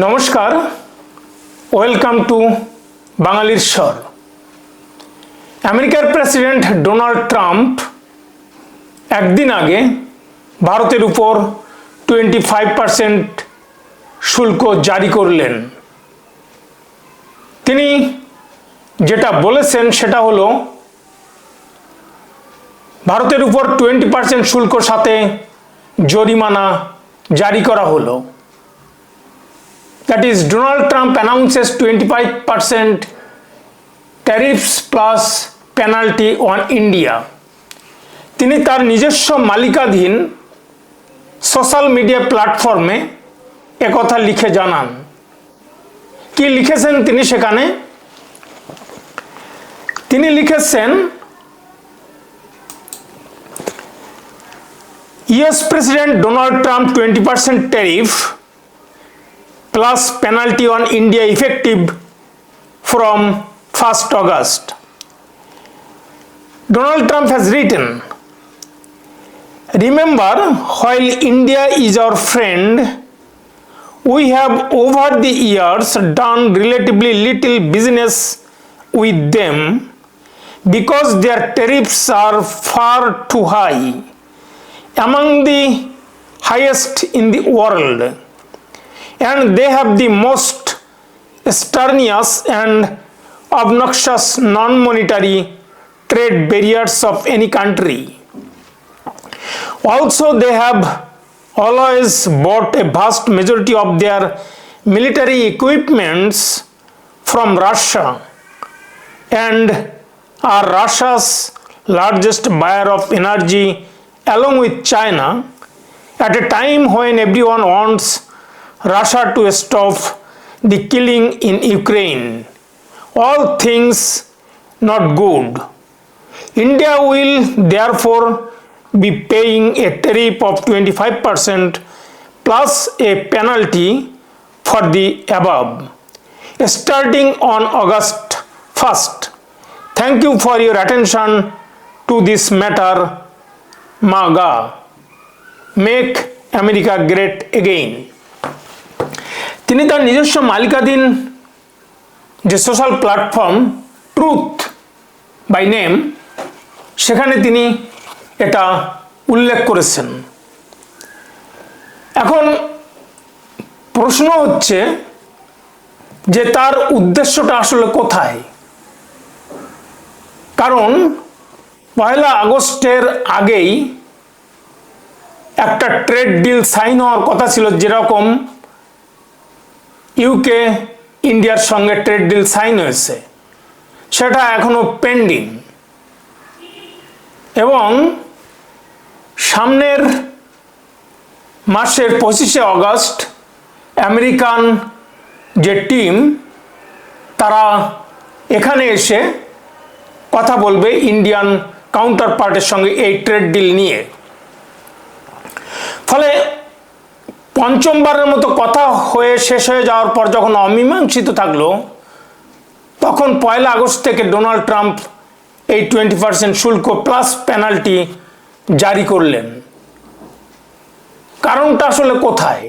নমস্কার, welcome to বাঙালির স্বর। আমেরিকার প্রেসিডেন্ট ডোনাল্ড ট্রাম্প একদিন আগে ভারতের উপর 25% শুল্ক জারি করলেন। তিনি যেটা বলেছেন সেটা হলো ভারতের উপর 20% শুল্ক সাথে জরিমানা জারি করা হলো। That is, Donald Trump announces 25% tariffs plus penalty on India. তিনি তার নিজস্ব মালিকাধীন সোশ্যাল মিডিয়া প্ল্যাটফর্মে একথা লিখে জানান। কি লিখেছেন তিনি সেখানে? তিনি লিখেছেন, US President Donald Trump 20% tariff plus penalty on India effective from 1st August. Donald Trump has written, "Remember, while India is our friend, we have over the years done relatively little business with them because their tariffs are far too high, among the highest in the world. And they have the most strenuous and obnoxious non-monetary trade barriers of any country. Also, they have always bought a vast majority of their military equipments from Russia and are Russia's largest buyer of energy along with China at a time when everyone wants Russia to stop the killing in Ukraine. All things not good. India will therefore be paying a tariff of 25% plus a penalty for the above, starting on August 1st. Thank you for your attention to this matter. MAGA. Make America Great Again. তিনি তার নিজস্ব মালিকাধীন যে social platform Truth by name সেখানে তিনি এটা উল্লেখ করেছেন। এখন প্রশ্ন হচ্ছে যে তার উদ্দেশ্যটা আসলে কোথায়? কারণ 1 আগস্টের আগেই একটা ট্রেড ডিল সাইন হওয়ার কথা ছিল, যেরকম ইউকে ইন্ডিয়ার সঙ্গে ট্রেড ডিল সাইন হয়েছে, সেটা এখনো পেন্ডিং। এবং সামনের মাসের 25শে আগস্ট আমেরিকান যে টিম তারা এখানে এসে কথা বলবে ইন্ডিয়ান কাউন্টার পার্টের সঙ্গে এই ট্রেড ডিল নিয়ে। ফলে পঞ্চমবারের মতো কথা হয়ে শেষ হয়ে যাওয়ার পর যখন অমীমাংসিত থাকলো, তখন 1 আগস্ট থেকে ডোনাল্ড ট্রাম্প এই 20% শুল্ক প্লাস পেনাল্টি জারি করলেন। কারণটা আসলে কোথায়?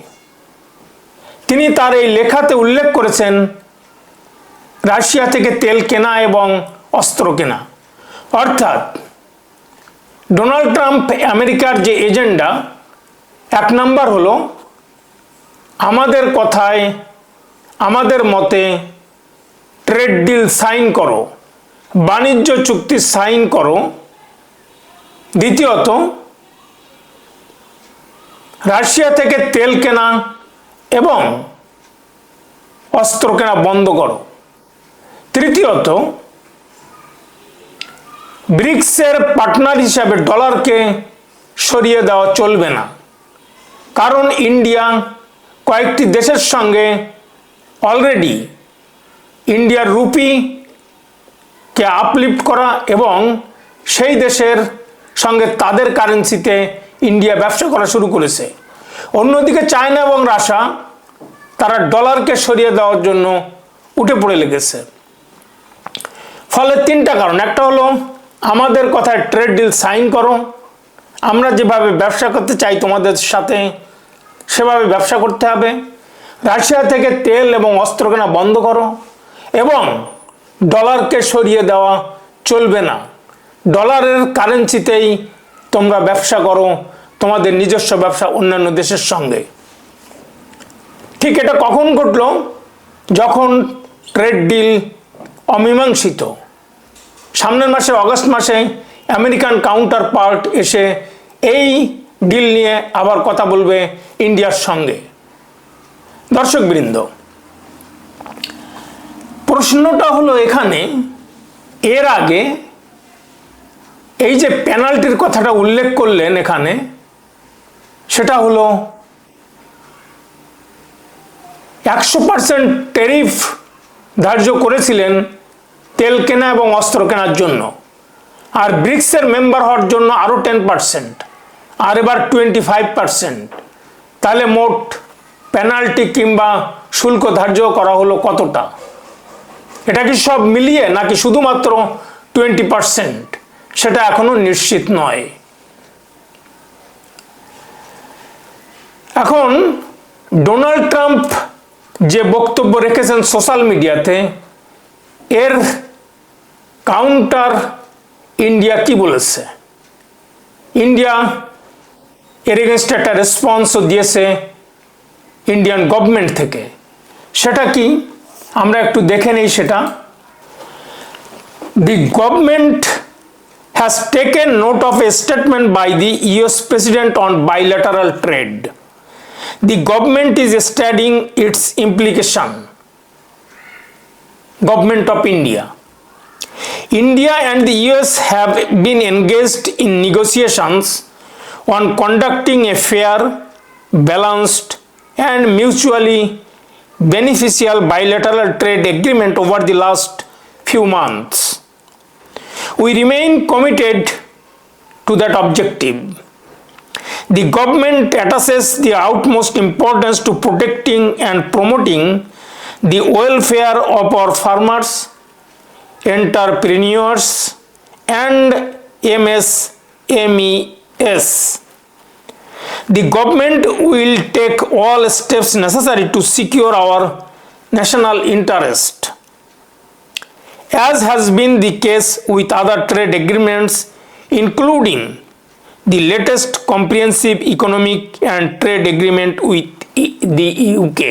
তিনি তার এই লেখাতে উল্লেখ করেছেন রাশিয়া থেকে তেল কেনা এবং অস্ত্র কেনা। অর্থাৎ ডোনাল্ড ট্রাম্প আমেরিকার যে এজেন্ডা, 1 নম্বর হলো আমাদের কথায় আমাদের মতে ট্রেড ডিল সাইন করো, বাণিজ্য চুক্তি সাইন করো। দ্বিতীয়ত, রাশিয়া থেকে তেল কেনা এবং অস্ত্র কেনা বন্ধ করো। তৃতীয়ত, ব্রিক্সের পার্টনার হিসাবে ডলারকে সরিয়ে দেওয়া চলবে না, কারণ ইন্ডিয়া কয়েকটি দেশের সঙ্গে অলরেডি ইন্ডিয়ার রুপিকে আপলিফট করা এবং সেই দেশের সঙ্গে তাদের কারেন্সিতে ইন্ডিয়া ব্যবসা করা শুরু করেছে। অন্যদিকে চায়না এবং রাশিয়া তারা ডলারকে সরিয়ে দেওয়ার জন্য উঠে পড়ে লেগেছে। ফলে 3টা কারণ। একটা হলো আমাদের কথায় ট্রেড ডিল সাইন করো, আমরা যেভাবে ব্যবসা করতে চাই তোমাদের সাথে সেভাবে ব্যবসা করতে হবে। রাশিয়া থেকে তেল এবং অস্ত্র কেনা বন্ধ করো এবং ডলারকে সরিয়ে দেওয়া চলবে না। ডলারের কারেন্সিতেই তোমরা ব্যবসা করো, তোমাদের নিজস্ব ব্যবসা অন্যান্য দেশের সঙ্গে। ঠিক এটা কখন ঘটলো? যখন ট্রেড ডিল অমীমাংসিত। সামনের মাসে অগস্ট মাসে আমেরিকান কাউন্টার পার্ট এসে এই ডিল নিয়ে আবার কথা বলবে ইন্ডিয়ার সঙ্গে। দর্শকবৃন্দ, প্রশ্নটা হলো এখানে, এর আগে এই যে পেনাল্টির কথাটা উল্লেখ করলেন এখানে, সেটা হলো 100% ট্যারিফ ধার্য করেছিলেন তেল কেনা এবং অস্ত্র কেনার জন্য, আর ব্রিক্সের মেম্বার হওয়ার জন্য আরও 10%, আর এবার 25%। তাহলে মোট পেনাল্টি কিংবা শুল্ক ধার্য করা হলো কতটা? এটা কি সব মিলিয়ে নাকি শুধুমাত্র 20%? সেটা এখনো নিশ্চিত নয়। এখন ডোনাল্ড ট্রাম্প যে বক্তব্য রেখেছেন সোশ্যাল মিডিয়াতে, এর কাউন্টার ইন্ডিয়া কি বলেছে? ইন্ডিয়া এর এগেনস্টে একটা রেসপন্সও দিয়েছে ইন্ডিয়ান গভর্নমেন্ট থেকে। সেটা কি আমরা একটু দেখে নেই সেটা। The government has taken note of a statement by the US President on bilateral trade. The government is studying its implication. Government of India. India and the US have been engaged in negotiations on conducting a fair, balanced, and mutually beneficial bilateral trade agreement over the last few months. We remain committed to that objective. The government attaches the utmost importance to protecting and promoting the welfare of our farmers, entrepreneurs, and MSMEs. The government will take all steps necessary to secure our national interest, as has been the case with other trade agreements, including the latest comprehensive economic and trade agreement with the UK.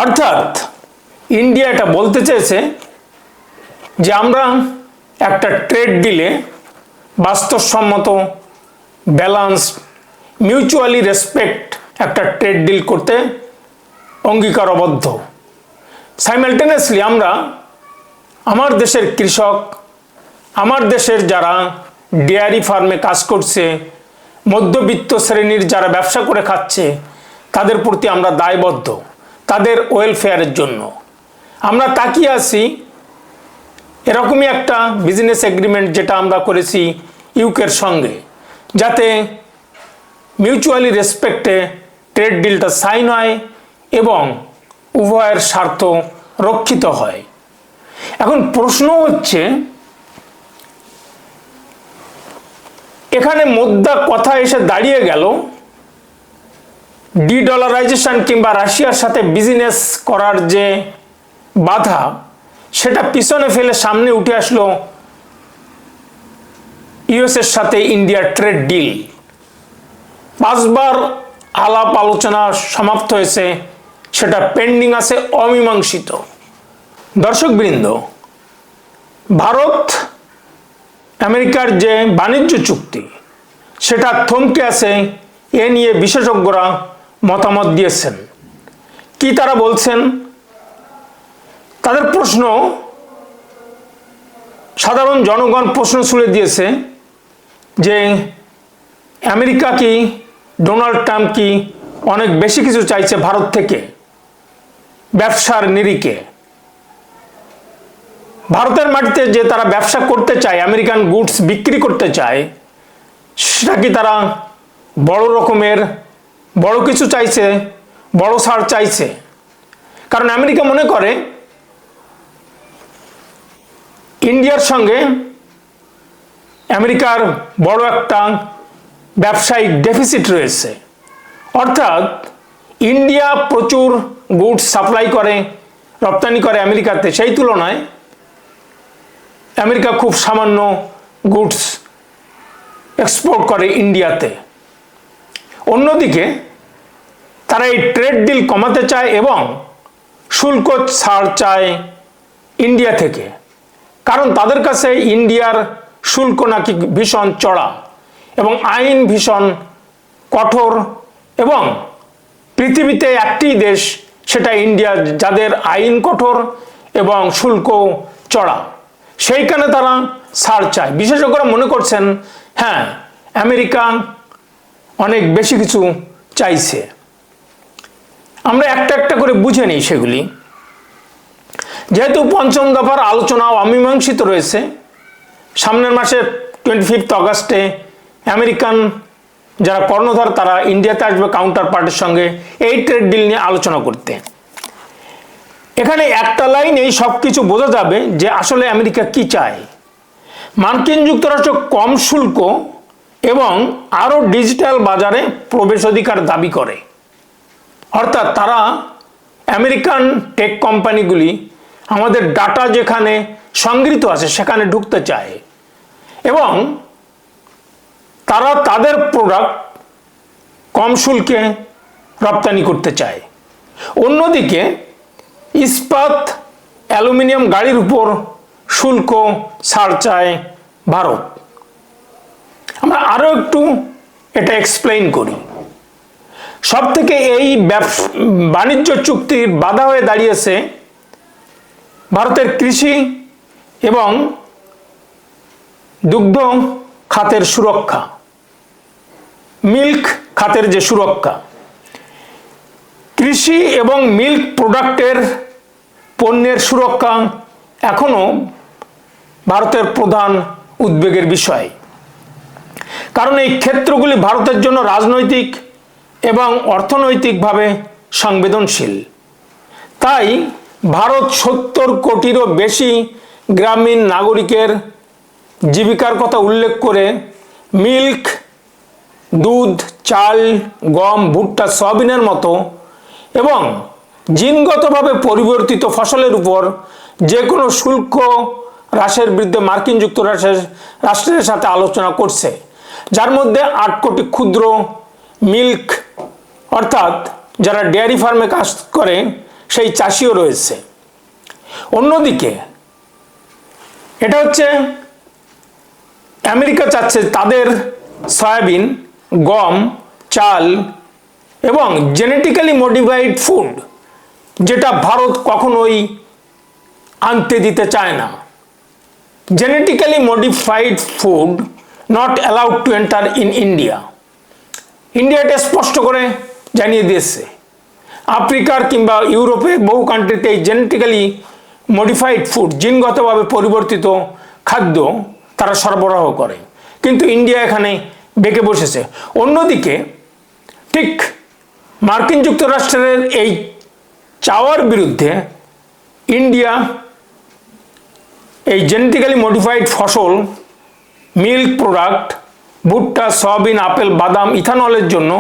অর্থাৎ India এটা বলতে চেয়েছে যে আমরা একটা trade delay বাস্তবসম্মত, balanced, mutually respect একটা trade deal করতে অঙ্গীকারবদ্ধ। সাইমালটেনিয়াসলি আমরা আমার দেশের কৃষক, আমার দেশের যারা ডেয়ারি ফার্মে কাজ করছে, মধ্যবিত্ত শ্রেণীর যারা ব্যবসা করে খাচ্ছে, তাদের প্রতি আমরা দায়বদ্ধ, তাদের ওয়েলফেয়ারের জন্য। আমরা তাকিয়ে আছি এরকমই একটা বিজনেস এগ্রিমেন্ট যেটা আমরা করেছি ইউকের সঙ্গে, যাতে মিউচুয়ালি রেসপেক্টে ট্রেড ডিলটা সাইন হয় এবং উভয়ের স্বার্থ রক্ষিত হয়। এখন প্রশ্ন হচ্ছে, এখানে মোদ্দা কথা এসে দাঁড়িয়ে গেল ডিডলারাইজেশন কিংবা রাশিয়ার সাথে বিজনেস করার যে বাধা, সেটা পিছনে ফেলে সামনে উঠে আসলো ইউএসের সাথে ইন্ডিয়ার ট্রেড ডিল। 5 বার আলাপ আলোচনা সমাপ্ত হয়েছে, সেটা পেন্ডিং আছে, অমীমাংসিত। দর্শকবৃন্দ, ভারত আমেরিকার যে বাণিজ্য চুক্তি, সেটা থমকে আছে, এ নিয়ে বিশেষজ্ঞরা মতামত দিয়েছেন। কি তারা বলছেন? তাদের প্রশ্ন, সাধারণ জনগণ প্রশ্ন ছুড়ে দিয়েছে যে আমেরিকা কি, ডোনাল্ড ট্রাম্প কি অনেক বেশি কিছু চাইছে ভারত থেকে ব্যবসার নিরিখে? ভারতের মাটিতে যে তারা ব্যবসা করতে চায়, আমেরিকান গুডস বিক্রি করতে চায়, সেটা কি তারা বড় রকমের বড় কিছু চাইছে, বড় ছাড় চাইছে? কারণ আমেরিকা মনে করে ইন্ডিয়ার সঙ্গে আমেরিকার বড় একটা ব্যবসায়িক ডেফিসিট রয়েছে। অর্থাৎ ইন্ডিয়া প্রচুর গুডস সাপ্লাই করে, রপ্তানি করে আমেরিকাতে, সেই তুলনায় আমেরিকা খুব সামান্য গুডস এক্সপোর্ট করে ইন্ডিয়াতে। অন্যদিকে তারা এই ট্রেড ডিল কমাতে চায় এবং শুল্ক ছাড় চায় ইন্ডিয়া থেকে, কারণ তাদের কাছে ইন্ডিয়ার শুল্ক নাকি ভীষণ চড়া এবং আইন ভীষণ কঠোর, এবং পৃথিবীতে একটি দেশ সেটা ইন্ডিয়া যাদের আইন কঠোর এবং শুল্ক চড়া, সেইখানে তারা ছাড় চায়। বিশেষজ্ঞরা মনে করছেন হ্যাঁ, আমেরিকা অনেক বেশি কিছু চাইছে। আমরা একটা একটা করে বুঝে নিই সেগুলি। যেহেতু পঞ্চম দফার আলোচনা অমীমাংসিত রয়েছে, সামনের মাসে 25 আগস্টে আমেরিকান যারা কর্ণধার তারা ইন্ডিয়াতে আসবে কাউন্টার পার্টির সঙ্গে এই ট্রেড ডিল নিয়ে আলোচনা করতে। এখানে একটা লাইন এই সব কিছু বোঝা যাবে যে আসলে আমেরিকা কি চায়। মার্কিন যুক্তরাষ্ট্র কম শুল্ক এবং আরও ডিজিটাল বাজারে প্রবেশাধিকার দাবি করে, অর্থাৎ তারা আমেরিকান টেক কোম্পানিগুলি আমাদের ডাটা যেখানে সংগৃহীত আছে সেখানে ঢুকতে চায় এবং তারা তাদের প্রোডাক্ট কম শুল্কে রপ্তানি করতে চায়। অন্যদিকে ইস্পাত, অ্যালুমিনিয়াম গাড়ির উপর শুল্ক ছাড় চায় ভারত। আমরা আরও একটু এটা এক্সপ্লেইন করি। সব থেকে এই বাণিজ্য চুক্তির বাধা হয়ে দাঁড়িয়েছে ভারতের কৃষি এবং দুগ্ধ খাতের সুরক্ষা, মিল্ক খাতের যে সুরক্ষা। কৃষি এবং মিল্ক প্রোডাক্টের পণ্যের সুরক্ষা এখনও ভারতের প্রধান উদ্বেগের বিষয়, কারণ এই ক্ষেত্রগুলি ভারতের জন্য রাজনৈতিক এবং অর্থনৈতিকভাবে সংবেদনশীল। তাই ভারত 70 কোটিরও বেশি গ্রামীণ নাগরিকের জীবিকার কথা উল্লেখ করে মিল্ক, দুধ, চাল, গম, ভুট্টা, সয়াবিনের মতো এবং জিনগতভাবে পরিবর্তিত ফসলের উপর যে কোনো শুল্ক হ্রাসের বিরুদ্ধে মার্কিন যুক্তরাষ্ট্রের সাথে আলোচনা করছে, যার মধ্যে 8 কোটি ক্ষুদ্র মিল্ক অর্থাৎ যারা ডেয়ারি ফার্মে কাজ করে সেই চাষিও রয়েছে। অন্যদিকে এটা হচ্ছে আমেরিকা চাচ্ছে তাদের সয়াবিন, গম, চাল এবং জেনেটিক্যালি মডিফাইড ফুড, যেটা ভারত কখনোই আনতে দিতে চায় না। Genetically modified food not allowed to enter in India. India এটা স্পষ্ট করে জানিয়ে দিয়েছে। আফ্রিকার কিংবা ইউরোপের বহু কান্ট্রিতে এই জেনেটিক্যালি মডিফাইড ফুড, জিনগতভাবে পরিবর্তিত খাদ্য তারা সরবরাহ করে, কিন্তু ইন্ডিয়া এখানে বেঁকে বসেছে। অন্যদিকে ঠিক মার্কিন যুক্তরাষ্ট্রের এই চাওয়ার বিরুদ্ধে ইন্ডিয়া এই জেনেটিক্যালি মডিফাইড ফসল, মিল্ক প্রোডাক্ট, ভুট্টা, সয়াবিন, আপেল, বাদাম, ইথানলের জন্য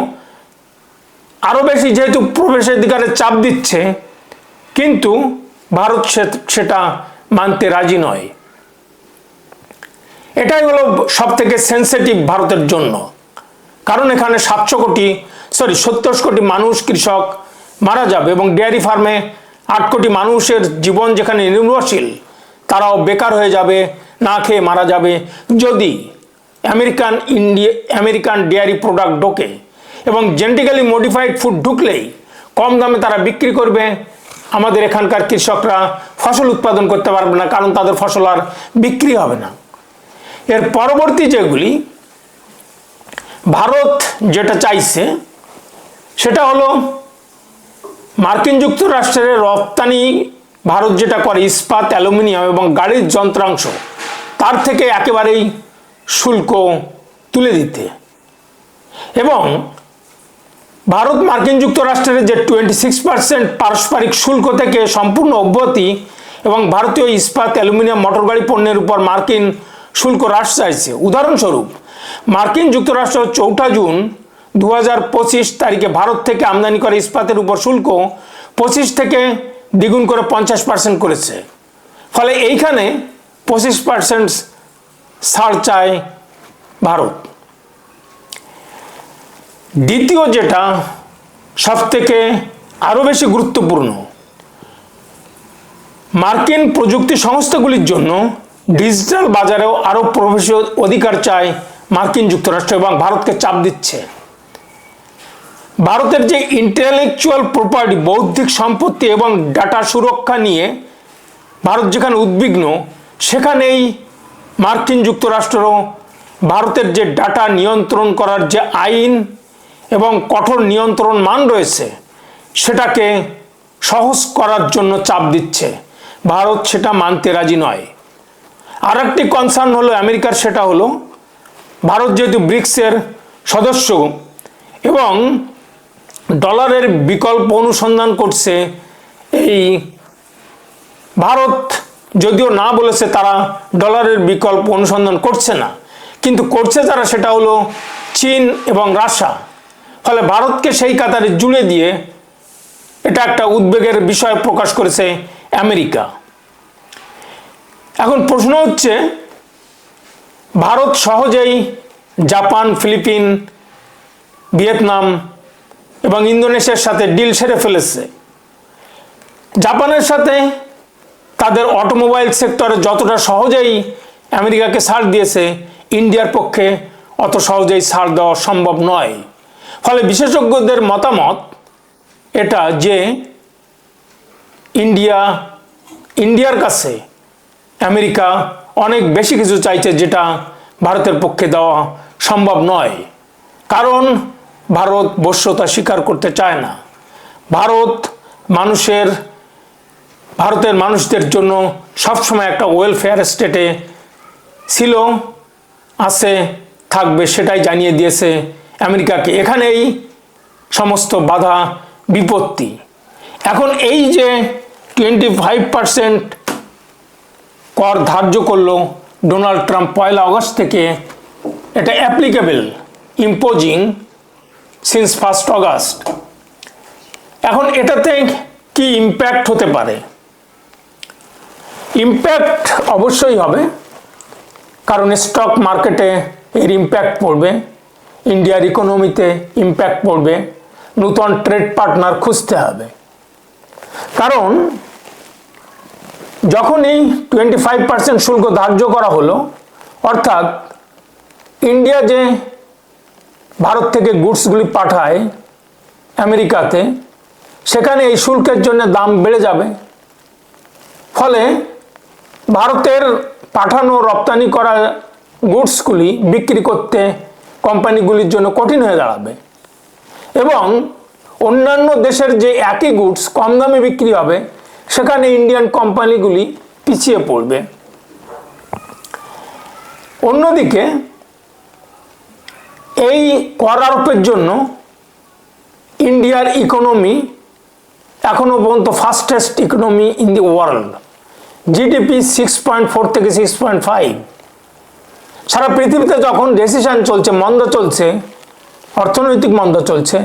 আরও বেশি যেহেতু প্রবেশাধিকারের চাপ দিচ্ছে, কিন্তু ভারত সেটা মানতে রাজি নয়। এটাই হলো সব থেকে সেন্সিটিভ ভারতের জন্য, কারণ এখানে 70 কোটি মানুষ কৃষক মারা যাবে এবং ডেয়ারি ফার্মে 8 কোটি মানুষের জীবন যেখানে নির্ভরশীল তারাও বেকার হয়ে যাবে, না খেয়ে মারা যাবে যদি আমেরিকান ডেয়ারি প্রোডাক্ট ঢোকে। এবং জেনেটিক্যালি মডিফাইড ফুড ঢুকলেই কম দামে তারা বিক্রি করবে, আমাদের এখানকার কৃষকরা ফসল উৎপাদন করতে পারবে না, কারণ তাদের ফসল আর বিক্রি হবে না। এর পরবর্তী যেগুলি ভারত যেটা চাইছে সেটা হলো মার্কিন যুক্তরাষ্ট্রের রপ্তানি ভারত যেটা করে ইস্পাত, অ্যালুমিনিয়াম এবং গাড়ির যন্ত্রাংশ, তার থেকে একেবারেই শুল্ক তুলে দিতে, এবং ভারত মার্কিন যুক্তরাষ্ট্রের যে 26% পারস্পরিক শুল্ক থেকে সম্পূর্ণ অব্যাহতি এবং ভারতীয় ইস্পাত, অ্যালুমিনিয়াম, মোটরগাড়ি পণ্যের উপর মার্কিন শুল্ক হ্রাস চাইছে। উদাহরণস্বরূপ মার্কিন যুক্তরাষ্ট্র 4 জুন 2025 তারিখে ভারত থেকে আমদানি করা ইস্পাতের উপর শুল্ক 25 থেকে দ্বিগুণ করে 50% করেছে। ফলে এইখানে 25% ছাড় চায় ভারত। দ্বিতীয় যেটা সবথেকে আরও বেশি গুরুত্বপূর্ণ, মার্কিন প্রযুক্তি সংস্থাগুলির জন্য ডিজিটাল বাজারেও আরও প্রবেশের অধিকার চায় মার্কিন যুক্তরাষ্ট্র এবং ভারতকে চাপ দিচ্ছে। ভারতের যে ইন্টেলেকচুয়াল প্রপার্টি, বৌদ্ধিক সম্পত্তি এবং ডাটা সুরক্ষা নিয়ে ভারত যেখানে উদ্বিগ্ন, সেখানেই মার্কিন যুক্তরাষ্ট্র ভারতের যে ডাটা নিয়ন্ত্রণ করার যে আইন এবং কঠোর নিয়ন্ত্রণ মান রয়েছে সেটাকে সহজ করার জন্য চাপ দিচ্ছে। ভারত সেটা মানতে রাজি নয়। আর একটি কনসার্ন হলো আমেরিকার, সেটা হলো ভারত যেহেতু ব্রিক্সের সদস্য এবং ডলারের বিকল্প অনুসন্ধান করছে, এই ভারত যদিও না বলেছে তারা ডলারের বিকল্প অনুসন্ধান করছে না, কিন্তু করছে যারা সেটা হলো চীন এবং রাশিয়া। ফলে ভারতকে সেই কাতারে জুড়ে দিয়ে এটা একটা উদ্বেগের বিষয় প্রকাশ করেছে আমেরিকা। এখন প্রশ্ন হচ্ছে, ভারত সহজেই জাপান, ফিলিপিন, ভিয়েতনাম এবং ইন্দোনেশিয়ার সাথে ডিল সেরে ফেলেছে। জাপানের সাথে তাদের অটোমোবাইল সেক্টরে যতটা সহজেই আমেরিকাকে ছাড় দিয়েছে, ইন্ডিয়ার পক্ষে অত সহজেই ছাড় দেওয়া সম্ভব নয়। ফলে বিশেষজ্ঞদের মতামত এটা যে ইন্ডিয়ার কাছে আমেরিকা অনেক বেশি কিছু চাইছে, যেটা ভারতের পক্ষে দেওয়া সম্ভব নয়। কারণ ভারত বশ্যতা স্বীকার করতে চায় না। ভারতের মানুষদের জন্য সবসময় একটা ওয়েলফেয়ার স্টেটে ছিল, আছে, থাকবে, সেটাই জানিয়ে দিয়েছে আমেরিকাকে। এখানেই সমস্ত বাধা বিপত্তি। এখন এই যে 25% কর ধার্য করলো ডোনাল্ড ট্রাম্প 1 আগস্ট থেকে, এটা অ্যাপ্লিকেবল, ইম্পোজিং সিন্স 1 আগস্ট। এখন এটাতে কি ইম্প্যাক্ট হতে পারে? ইম্প্যাক্ট অবশ্যই হবে, কারণ স্টক মার্কেটে এর ইম্প্যাক্ট পড়বে, ইন্ডিয়ার ইকোনমিতে ইম্প্যাক্ট পড়বে, নতুন ট্রেড পার্টনার খুঁজতে হবে। কারণ যখনই 25% শুল্ক ধার্য করা হলো, অর্থাৎ ইন্ডিয়া যে ভারত থেকে গুডসগুলি পাঠায় আমেরিকাতে, সেখানে এই শুল্কের জন্য দাম বেড়ে যাবে। ফলে ভারতের পাঠানো রপ্তানি করা গুডসগুলি বিক্রি করতে কোম্পানিগুলির জন্য কঠিন হয়ে দাঁড়াবে এবং অন্যান্য দেশের যে একই গুডস কম দামে বিক্রি হবে, সেখানে ইন্ডিয়ান কোম্পানিগুলি পিছিয়ে পড়বে। অন্যদিকে এই কর আরোপের জন্য ইন্ডিয়ার ইকোনমি এখনো পর্যন্ত fastest economy in the world, GDP 6.4 থেকে 6.5। সারা পৃথিবীতে যখন রেসিশন চলছে, মন্দা চলছে, অর্থনৈতিক মন্দা চলছে,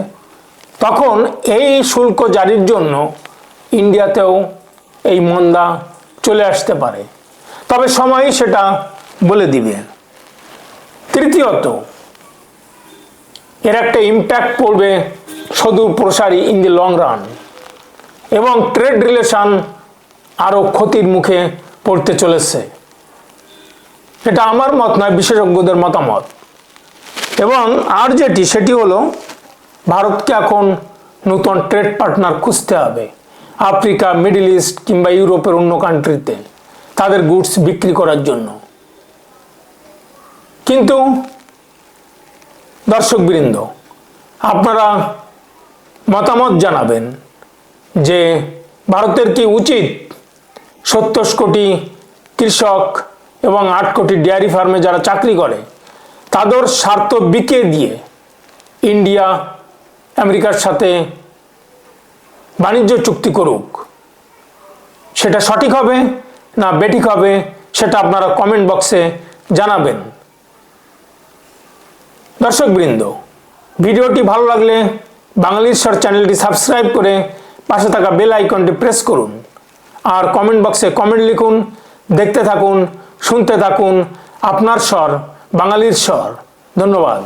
তখন এই শুল্ক জারির জন্য ইন্ডিয়াতেও এই মন্দা চলে আসতে পারে। তবে সময়ই সেটা বলে দিবে। তৃতীয়ত, এর একটা ইম্প্যাক্ট পড়বে সুদূর প্রসারী ইন দি লং রান, এবং ট্রেড রিলেশন আরও ক্ষতির মুখে পড়তে চলেছে। এটা আমার মত নয়, বিশেষজ্ঞদের মতামত। এবং আর সেটি হলো, ভারতকে এখন নতুন ট্রেড পার্টনার খুঁজতে হবে আফ্রিকা, মিডল ইস্ট কিংবা ইউরোপের অন্য কান্ট্রিতে তাদের গুডস বিক্রি করার জন্য। কিন্তু দর্শকবৃন্দ, আপনারা মতামত জানাবেন যে ভারতের কি উচিত 70 কোটি কৃষক এবং 8 কোটি ডেয়ারি ফার্মে যারা চাকরি করে তাদের স্বার্থ বিকে দিয়ে ইন্ডিয়া আমেরিকার সাথে বাণিজ্য চুক্তি করুক? সেটা সঠিক হবে না বেঠিক হবে, সেটা আপনারা কমেন্ট বক্সে জানাবেন। দর্শকবৃন্দ, ভিডিওটি ভালো লাগলে বাঙালির স্বর চ্যানেলটি সাবস্ক্রাইব করে পাশে থাকা বেল আইকনটি প্রেস করুন আর কমেন্ট বক্সে কমেন্ট লিখুন। দেখতে থাকুন, শুনতে থাকুন আপনার স্বর, বাঙালির স্বর। ধন্যবাদ।